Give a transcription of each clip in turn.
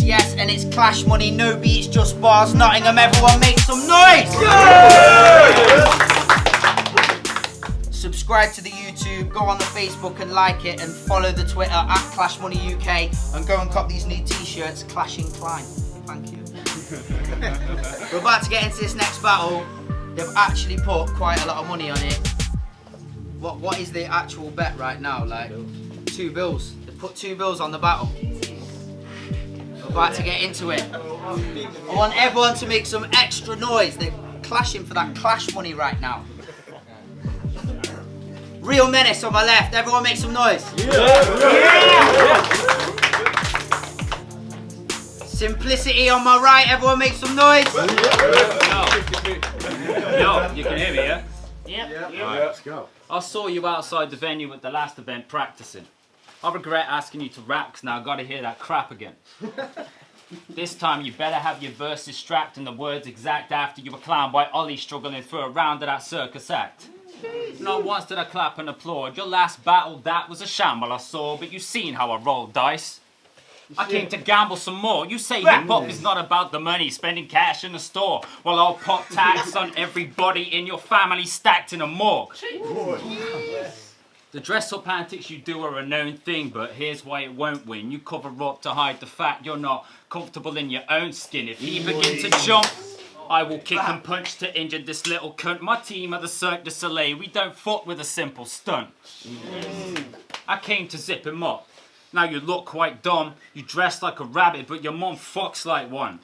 Yes, and it's ClashMoney, no beats, just bars. Nottingham, everyone make some noise! Yeah! Subscribe to the YouTube, go on the Facebook and like it, and follow the Twitter at ClashMoney UK, and go and cop these new t-shirts, Clash & Klein. Thank you. We're about to get into this next battle. They've actually put quite a lot of money on it. What is the actual bet right now? Like, 2 bills. They put 2 bills on the battle. About to get into it. I want everyone to make some extra noise. They're clashing for that clash money right now. Real Menace on my left. Everyone make some noise. Yeah. Simplicity on my right. Everyone make some noise. Yo, you can hear me, yeah? Yep. All right, let's go. I saw you outside the venue at the last event practicing. I regret asking you to rap because now I gotta hear that crap again. This time you better have your verses strapped and the words exact after you were clowned by Ollie struggling through a round of that circus act. Not once did I clap and applaud. Your last battle, that was a shamble I saw, but you seen how I rolled dice. I came to gamble some more. You say hip-hop is not about the money, spending cash in the store, while I'll pop tax on everybody in your family stacked in a morgue. The dress-up antics you do are a known thing, but here's why it won't win. You cover up to hide the fact you're not comfortable in your own skin. If he begins to jump, I will kick and punch to injure this little cunt. My team are the Cirque du Soleil. We don't fuck with a simple stunt. I came to zip him up. Now you look quite dumb. You dress like a rabbit, but your mum fucks like one.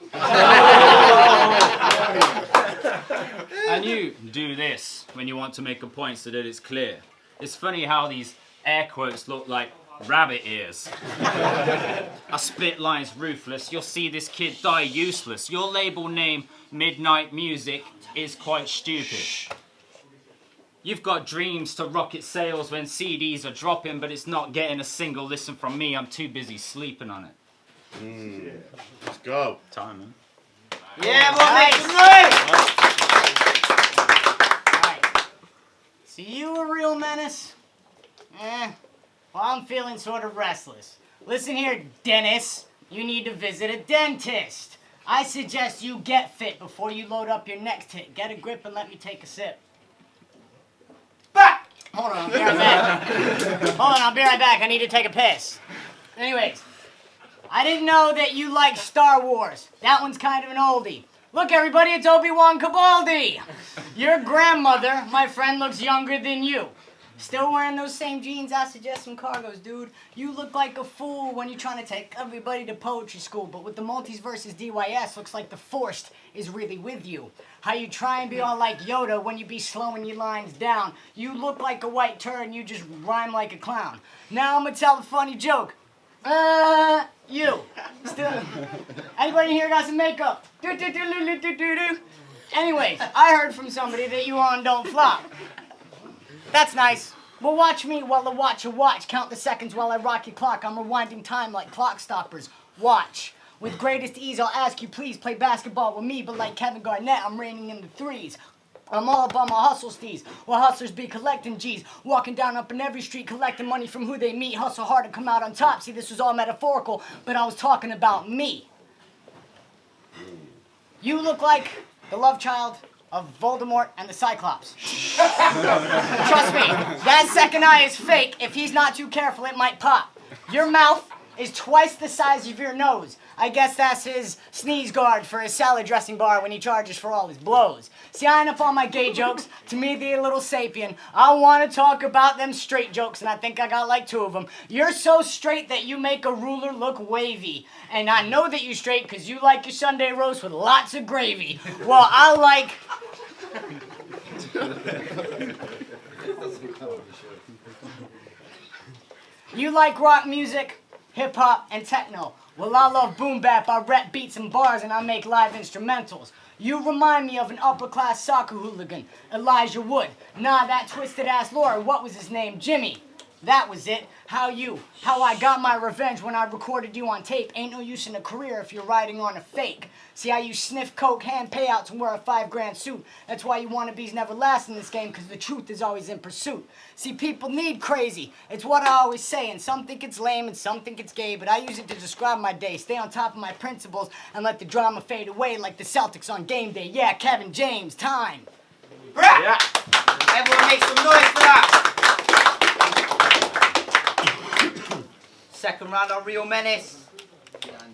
And you do this when you want to make a point so that it's clear. It's funny how these air quotes look like rabbit ears. I spit lines ruthless. You'll see this kid die useless. Your label name, Midnight Music, is quite stupid. You've got dreams to rocket sales when CDs are dropping, but it's not getting a single listen from me. I'm too busy sleeping on it. Let's go. Time, man. Yeah, we'll make some noise! So you a real Menace? Well, I'm feeling sort of restless. Listen here, Dennis. You need to visit a dentist. I suggest you get fit before you load up your next hit. Get a grip and let me take a sip. Back! Hold on, I'll be right back. Hold on, I'll be right back. I need to take a piss. Anyways, I didn't know that you like Star Wars. That one's kind of an oldie. Look, everybody, it's Obi-Wan Kenobi. Your grandmother, my friend, looks younger than you. Still wearing those same jeans? I suggest some cargos, dude. You look like a fool when you're trying to take everybody to poetry school, but with the multis versus DYS, looks like the forced is really with you. How you try and be all like Yoda when you be slowing your lines down. You look like a white turd and you just rhyme like a clown. Now I'm gonna tell a funny joke. You. Still. Anybody here got some makeup? Anyways, I heard from somebody that you on don't flop. That's nice. Well, watch me while I watch your watch. Count the seconds while I rock your clock. I'm rewinding time like clock stoppers. Watch. With greatest ease, I'll ask you please play basketball with me, but like Kevin Garnett, I'm raining in the threes. I'm all about my hustle steez, while hustlers be collecting G's. Walking down up in every street, collecting money from who they meet. Hustle hard and come out on top. See, this was all metaphorical, but I was talking about me. You look like the love child of Voldemort and the Cyclops. Trust me, that second eye is fake. If he's not too careful, it might pop. Your mouth is twice the size of your nose. I guess that's his sneeze guard for his salad dressing bar when he charges for all his blows. See, I ain't up on my gay jokes. To me, they're a little sapient. I want to talk about them straight jokes, and I think I got like 2 of them. You're so straight that you make a ruler look wavy. And I know that you're straight because you like your Sunday roast with lots of gravy. Well, I like You like rock music, hip hop, and techno. Well, I love boom bap. I rap beats and bars, and I make live instrumentals. You remind me of an upper class soccer hooligan, Elijah Wood. Nah, that twisted ass Laura. What was his name? Jimmy. That was it. How I got my revenge when I recorded you on tape. Ain't no use in a career if you're riding on a fake. See how you sniff coke, hand payouts, and wear a $5,000 suit. That's why you wannabes never last in this game, because the truth is always in pursuit. See, people need crazy. It's what I always say, and some think it's lame and some think it's gay, but I use it to describe my day. Stay on top of my principles and let the drama fade away like the Celtics on game day. Yeah, Kevin James, time. Yeah. Everyone make some noise for that. Second round on Real Menace.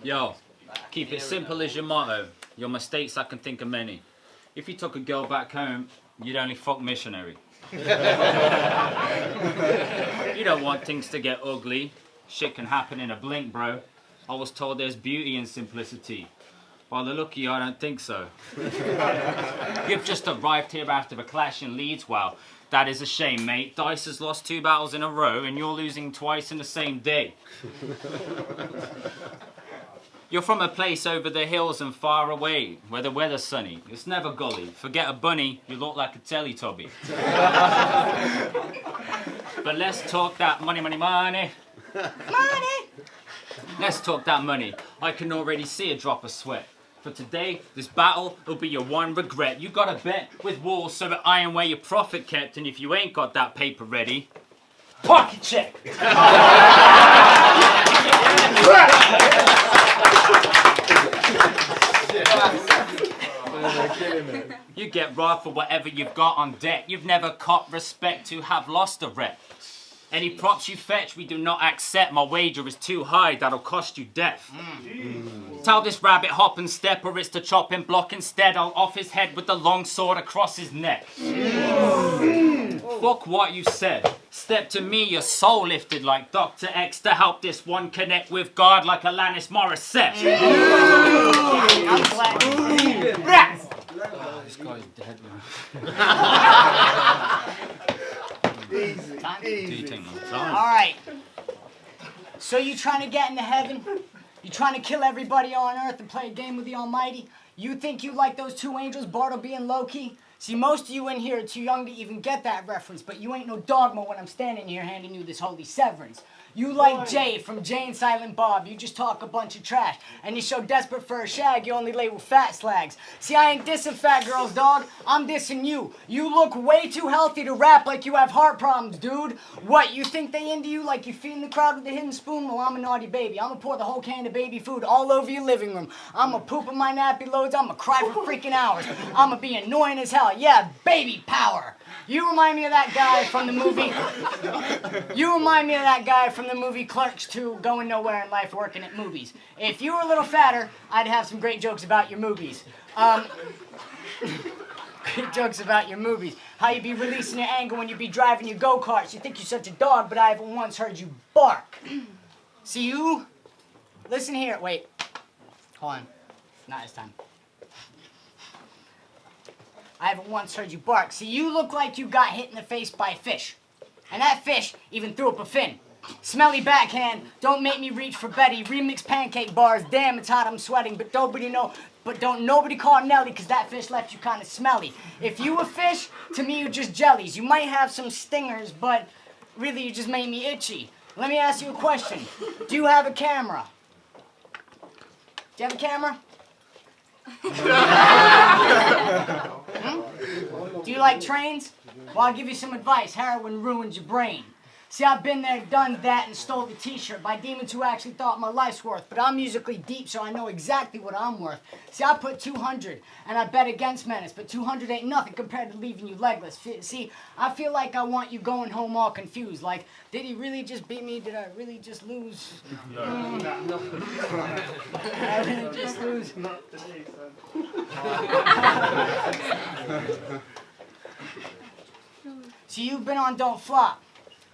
Yo, keep it simple as your motto. Your mistakes, I can think of many. If you took a girl back home, you'd only fuck missionary. You don't want things to get ugly. Shit can happen in a blink, bro. I was told there's beauty in simplicity. By the look of you, I don't think so. You've just arrived here after a clash in Leeds. Wow, that is a shame, mate. Dice has lost 2 battles in a row, and you're losing twice in the same day. You're from a place over the hills and far away, where the weather's sunny. It's never gully. Forget a bunny, you look like a Teletubby. But let's talk that money, money, money. Money! Let's talk that money. I can already see a drop of sweat. For today, this battle will be your one regret. You got a bet with walls so that iron where your profit kept, and if you ain't got that paper ready, pocket check. You get raw for whatever you've got on deck. You've never caught respect to have lost a rep. Any props you fetch, we do not accept. My wager is too high, that'll cost you death. Tell this rabbit hop and step, or it's to chop and block instead. I'll off his head with the long sword across his neck. Fuck what you said. Step to me, your soul lifted like Dr. X to help this one connect with God like Alanis Morissette. I'm glad. This guy's dead, man. Easy. Do you take my time? All right. So you trying to get into heaven? You trying to kill everybody on earth and play a game with the Almighty? You think you like those 2 angels, Bartleby and Loki? See, most of you in here are too young to even get that reference, but you ain't no dogma when I'm standing here handing you this holy severance. You like Jay from Jay and Silent Bob. You just talk a bunch of trash. And you're so desperate for a shag, you only lay with fat slags. See, I ain't dissing fat girls, dog. I'm dissing you. You look way too healthy to rap like you have heart problems, dude. What, you think they into you like you feeding the crowd with a hidden spoon? Well, I'm a naughty baby. I'ma pour the whole can of baby food all over your living room. I'ma poop in my nappy loads. I'ma cry for freaking hours. I'ma be annoying as hell. Yeah, baby power. You remind me of that guy from the movie. You remind me of that guy from the movie Clerks 2, going nowhere in life, working at movies. If you were a little fatter, I'd have some great jokes about your movies. Great jokes about your movies. How you be releasing your anger when you be driving your go-karts. You think you're such a dog, but I haven't once heard you bark. See you? Listen here. Wait. Hold on. Not this time. I haven't once heard you bark. See, you look like you got hit in the face by a fish. And that fish even threw up a fin. Smelly backhand, don't make me reach for Betty. Remix pancake bars, damn it's hot, I'm sweating. But don't nobody call Nelly, cause that fish left you kinda smelly. If you a fish, to me you're just jellies. You might have some stingers, but really you just made me itchy. Let me ask you a question. Do you have a camera? Do you have a camera? Do you like trains? Well, I'll give you some advice. Heroin ruins your brain. See, I've been there, done that, and stole the t-shirt by demons who actually thought my life's worth. But I'm musically deep, so I know exactly what I'm worth. See, I put 200, and I bet against Menace, but 200 ain't nothing compared to leaving you legless. See, I feel like I want you going home all confused. Like, did he really just beat me? Did I really just lose? No. Did I really just lose? Not today, son. See, you've been on Don't Flop.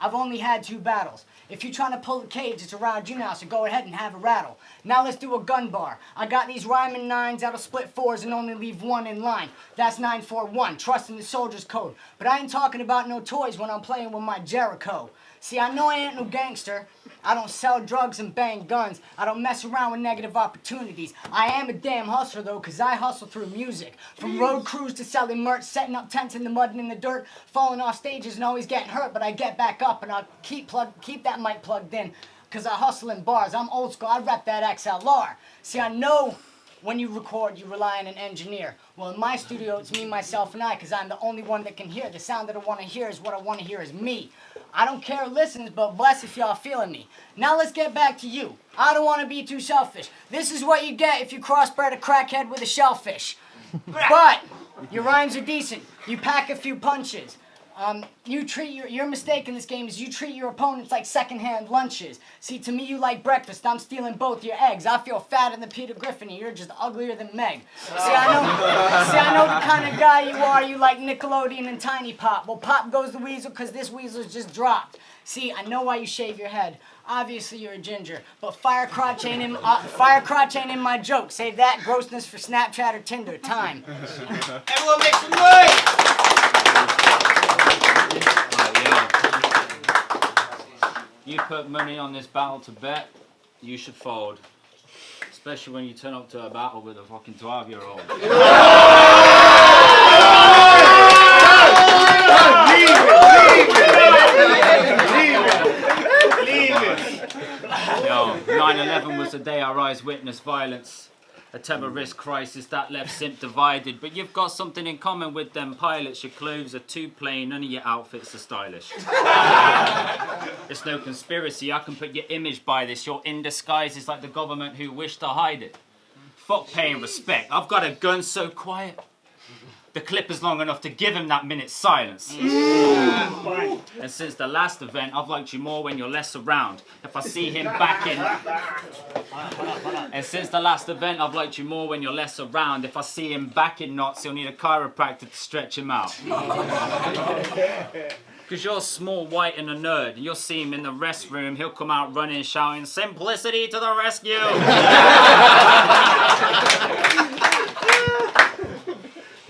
I've only had 2 battles. If you're trying to pull the cage, it's around you now, so go ahead and have a rattle. Now let's do a gun bar. I got these rhyming 9s that'll split 4s and only leave 1 in line. That's 941, trust in the soldier's code. But I ain't talking about no toys when I'm playing with my Jericho. See, I know I ain't no gangster. I don't sell drugs and bang guns. I don't mess around with negative opportunities. I am a damn hustler, though, because I hustle through music. From road crews to selling merch, setting up tents in the mud and in the dirt, falling off stages and always getting hurt, but I get back up and I'll keep that mic plugged in, because I hustle in bars. I'm old school. I rep that XLR. See, I know when you record, you rely on an engineer. Well, in my studio, it's me, myself, and I, because I'm the only one that can hear. The sound that I want to hear is what I want to hear is me. I don't care who listens, but bless if y'all feeling me. Now let's get back to you. I don't want to be too selfish. This is what you get if you crossbred a crackhead with a shellfish. But your rhymes are decent. You pack a few punches. Your mistake in this game is you treat your opponents like secondhand lunches. See, to me, you like breakfast. I'm stealing both your eggs. I feel fatter than Peter Griffin, and you're just uglier than Meg. See, I know the kind of guy you are. You like Nickelodeon and Tiny Pop. Well, Pop goes the weasel, because this weasel's just dropped. See, I know why you shave your head. Obviously, you're a ginger, but fire crotch ain't in my joke. Save that grossness for Snapchat or Tinder. Time. Everyone make some noise! You put money on this battle to bet, you should fold. Especially when you turn up to a battle with a fucking 12-year-old. Yo, 9/11 was the day our eyes witnessed violence. A terrorist crisis that left Simp divided. But you've got something in common with them pilots. Your clothes are too plain, none of your outfits are stylish. It's no conspiracy, I can put your image by this. You're in disguise, it's like the government who wish to hide it. Fuck paying respect, I've got a gun so quiet. The clip is long enough to give him that minute's silence. And since the last event, I've liked you more when you're less around. If I see him back in... And since the last event, I've liked you more when you're less around. If I see him back in knots, he'll need a chiropractor to stretch him out. Because you're small, white, and a nerd. You'll see him in the restroom. He'll come out running, shouting, "Simplicity to the rescue!"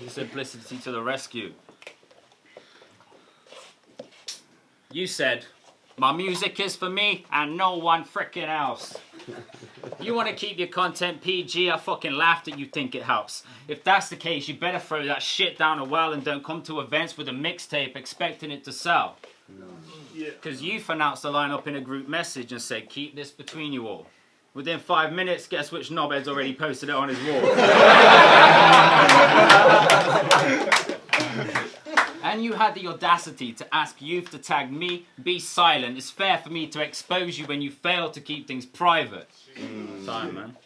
Simplicity to the rescue. You said, "My music is for me and no one frickin' else." You want to keep your content PG? I fucking laughed at you think it helps. If that's the case, you better throw that shit down a well and don't come to events with a mixtape expecting it to sell. Because you've announced the lineup in a group message and said, "Keep this between you all." Within 5 minutes, guess which knobhead's already posted it on his wall? And you had the audacity to ask youth to tag me, "Be silent. It's fair for me to expose you when you fail to keep things private." Time, man.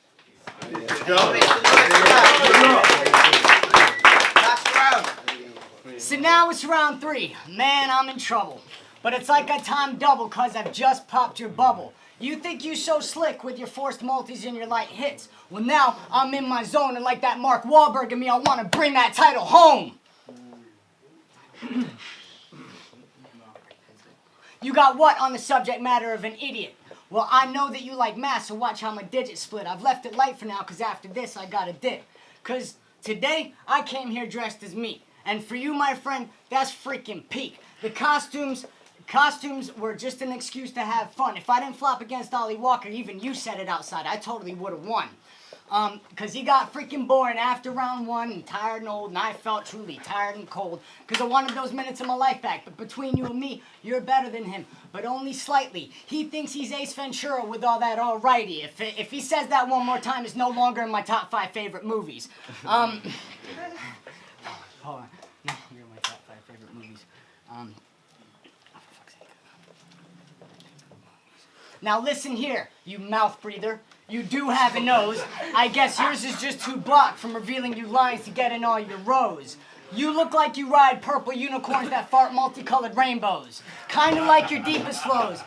So now it's round 3. Man, I'm in trouble. But it's like I timed double, cause I've just popped your bubble. You think you so slick with your forced multis and your light hits. Well, now I'm in my zone, and like that Mark Wahlberg in me, I want to bring that title home. You got what on the subject matter of an idiot? Well, I know that you like math, so watch how my digits split. I've left it light for now, because after this, I got a dip. Because today, I came here dressed as me. And for you, my friend, that's freaking peak. The costumes were just an excuse to have fun. If I didn't flop against Ollie Walker, even you said it outside, I totally would have won. Because he got freaking boring after round 1 and tired and old, and I felt truly tired and cold because I wanted those minutes of my life back. But between you and me, you're better than him, but only slightly. He thinks he's Ace Ventura with all that alrighty. If he says that one more time, it's no longer in my top 5 favorite movies. Hold on. No, you're in my top 5 favorite movies. Now listen here, you mouth breather. You do have a nose. I guess yours is just too blocked from revealing you lines to get in all your rows. You look like you ride purple unicorns that fart multicolored rainbows. Kinda like your deepest flows.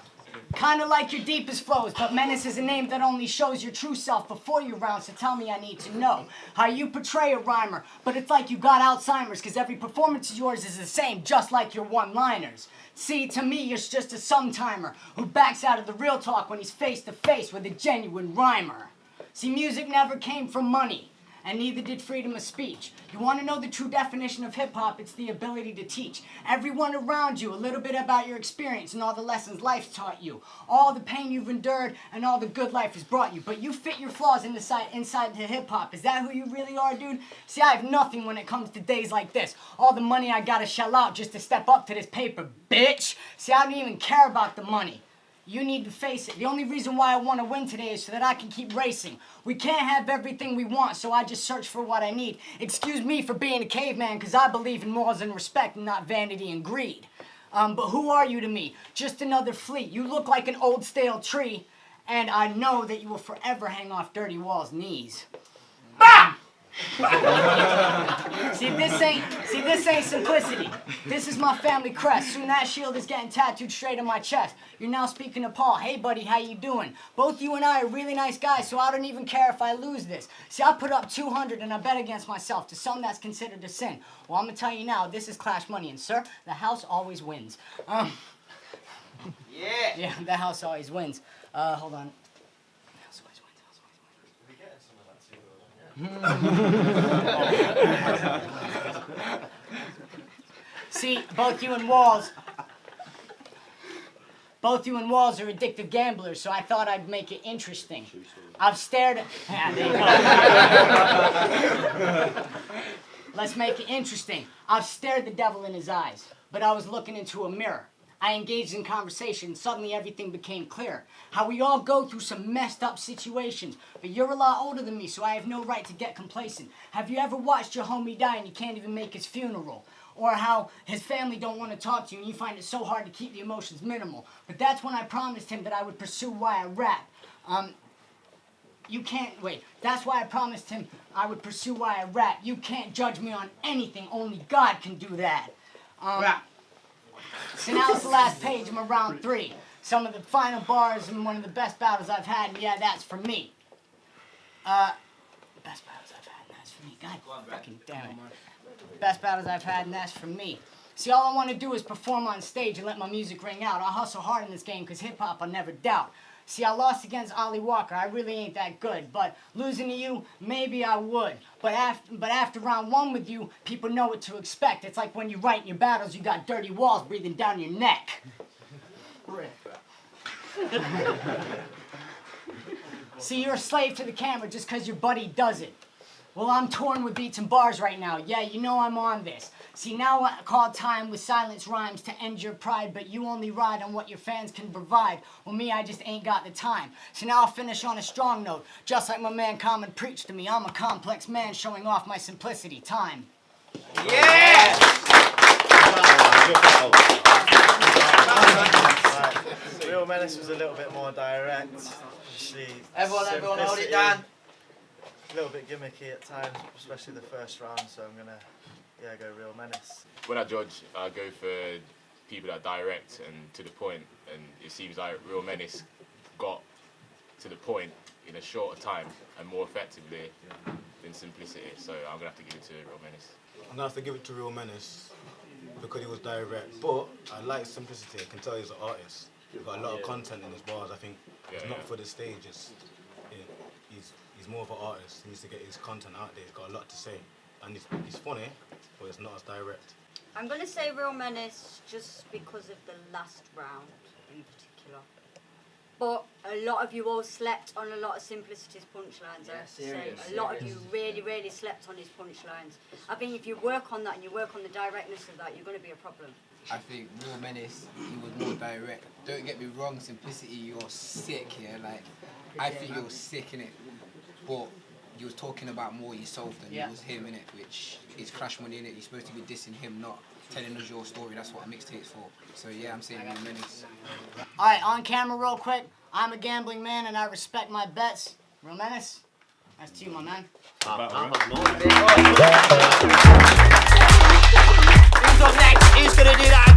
Kinda like your deepest flows, but Menace is a name that only shows your true self before your round, so tell me I need to know how you portray a rhymer, but it's like you got Alzheimer's, cause every performance of yours is the same, just like your one-liners. See, to me, you're just a sometimer who backs out of the real talk when he's face to face with a genuine rhymer. See, music never came from money, and neither did freedom of speech. You want to know the true definition of hip-hop? It's the ability to teach everyone around you a little bit about your experience and all the lessons life's taught you, all the pain you've endured and all the good life has brought you. But you fit your flaws inside the hip-hop. Is that who you really are, dude? See, I have nothing when it comes to days like this. All the money I gotta shell out just to step up to this paper, bitch. See, I don't even care about the money. You need to face it. The only reason why I want to win today is so that I can keep racing. We can't have everything we want, so I just search for what I need. Excuse me for being a caveman, because I believe in morals and respect and not vanity and greed. But who are you to me? Just another fleet. You look like an old stale tree, and I know that you will forever hang off Dirty Wall's knees. Bah! See, this ain't simplicity. This is my family crest. Soon that shield is getting tattooed straight on my chest. You're now speaking to Paul. Hey, buddy, how you doing? Both you and I are really nice guys, so I don't even care if I lose this. See, I put up 200 and I bet against myself to something that's considered a sin. Well, I'm gonna tell you now, this is Clash Money, and sir, the house always wins. Yeah, the house always wins. Hold on. See, both you and Walls are addictive gamblers, so I thought I'd make it interesting. I've stared at... Let's make it interesting. I've stared the devil in his eyes, but I was looking into a mirror. I engaged in conversation, and suddenly everything became clear. How we all go through some messed up situations, but you're a lot older than me, so I have no right to get complacent. Have you ever watched your homie die and you can't even make his funeral? Or how his family don't want to talk to you and you find it so hard to keep the emotions minimal? But that's when I promised him that I would pursue why I rap. You can't, wait, that's why I promised him I would pursue why I rap. You can't judge me on anything, only God can do that. Rap. So now it's the last page, I'm around 3. Some of the final bars and one of the best battles I've had, and yeah, that's for me. Best battles I've had, and that's for me. God fucking damn it. Best battles I've had, and that's for me. See, all I want to do is perform on stage and let my music ring out. I hustle hard in this game, because hip-hop I'll never doubt. See, I lost against Ollie Walker. I really ain't that good. But losing to you, maybe I would. But after round 1 with you, people know what to expect. It's like when you write in your battles, you got dirty walls breathing down your neck. See, you're a slave to the camera just because your buddy does it. Well, I'm torn with beats and bars right now. Yeah, you know I'm on this. See, now I call time with silence rhymes to end your pride, but you only ride on what your fans can provide. Well, me, I just ain't got the time. So now I'll finish on a strong note, just like my man Common preached to me. I'm a complex man showing off my simplicity. Time. Yeah! Real Menace was a little bit more direct. Everyone hold it down. A little bit gimmicky at times, especially the first round, so I'm gonna go Real Menace. When I judge, I go for people that are direct and to the point, and it seems like Real Menace got to the point in a shorter time and more effectively than Simplicity, so I'm gonna have to give it to Real Menace. I'm gonna have to give it to Real Menace because he was direct, but I like Simplicity. I can tell he's an artist. He's got a lot of content in his bars. I think it's not for the stage. He's more of an artist. He needs to get his content out there. He's got a lot to say, and he's funny, but it's not as direct. I'm going to say Real Menace just because of the last round in particular. But a lot of you all slept on a lot of Simplicity's punchlines. I have to say. A lot of you really, really slept on his punchlines. I think if you work on that and you work on the directness of that, you're going to be a problem. I think Real Menace, he was more direct. Don't get me wrong, Simplicity, you're sick, yeah? Like, I think you're sick, innit? But you was talking about more yourself than it was him, innit? Which is ClashMoney, innit? You're supposed to be dissing him, not telling us your story. That's what a mixtape's for. So yeah, I'm saying Real Menace. Alright, on camera real quick. I'm a gambling man and I respect my bets. Real Menace, that's to you, my man. Who's up next? Who's gonna do that?